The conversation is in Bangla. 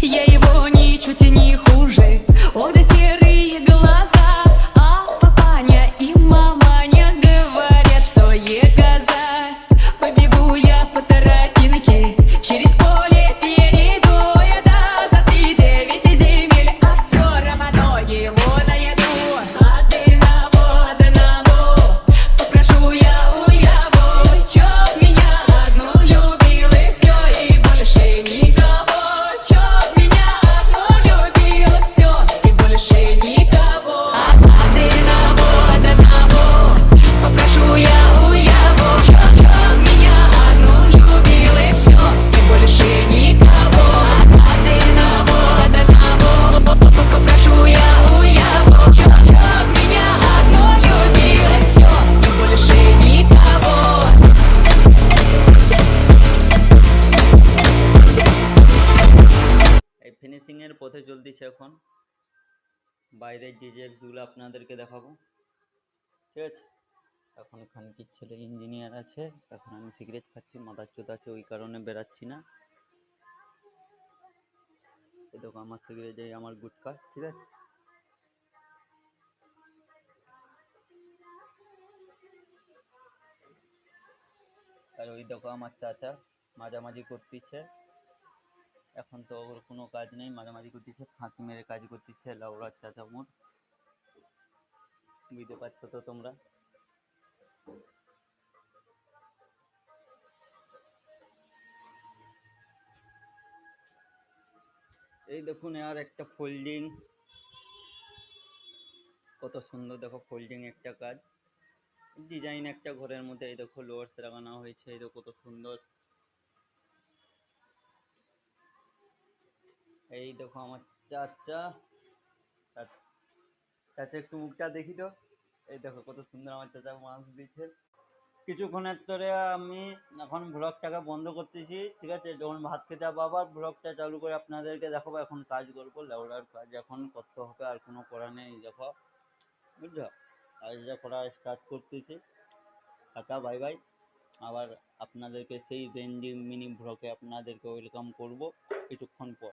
Я его ничуть и не хуже. Он и серые глаза, а папаня и маманя говорят, что егоза. Побегу я по тропинке, через поле перейду я за 3-9 земель, а все равно его найду. Одного попрошу я у его, чтоб меня одну любил и все, и больше никого. Чтоб меня одну любил и все, и больше никого. Одного попрошу я у его, чтоб меня одну любил и все, и больше никого. Одного попрошу я у его, чтоб меня одну любил и все, и больше никого. এই ফিনিশিং এর পথে চলতেছে এখন। বাইরের ডিটেলসগুলো আপনাদেরকে দেখাবো, ঠিক আছে। এখন খানকির ছেলে ইঞ্জিনিয়ার আছে, এখন আমি সিগারেট খাচ্ছি, মাথার চোদ আছে ওই কারণে বেরাচ্ছি না। এই দেখো আমার সিগারেট, এই আমার গুটকা, ঠিক আছে। আর ওই দেখো আমার চাচা মাঝামাঝি করতেছে, এখন তো ওর কোনো কাজ নেই, মাঝামাঝি করতেছে, ফাঁকি মেরে কাজ করতেছে লাউড়ার চাচা মোট, বুঝতে পারছো তো তোমরা। এই দেখুন আর একটা ফোল্ডিং, কত সুন্দর দেখো ফোল্ডিং একটা কাজ, ডিজাইন একটা ঘরের মধ্যে। এই দেখো লোয়ার্স লাগানো হয়েছে, এই দেখো কত সুন্দর। এই দেখো আমার চাচা, চাচা একটু মুখটা দেখি তো। এই দেখো কত সুন্দর আমার চাচা মাছ দিচ্ছে। কিছুক্ষণের তোরে আমি এখন ব্লগটাকে বন্ধ করতেছি, ঠিক আছে। যখন ভাত খেতে যাবো আবার ব্লগটা চালু করে আপনাদেরকে দেখাবো। এখন কাজ করবো, লেওড়ার কাজ এখন করতে হবে, আর কোনো করা নেই। দেখো বুঝছো, কাজটা করা স্টার্ট করতেছি। Tata bye bye. আবার আপনাদেরকে সেই রেঞ্জিং মিনি ব্লগে আপনাদেরকে ওয়েলকাম করব কিছুক্ষণ পর।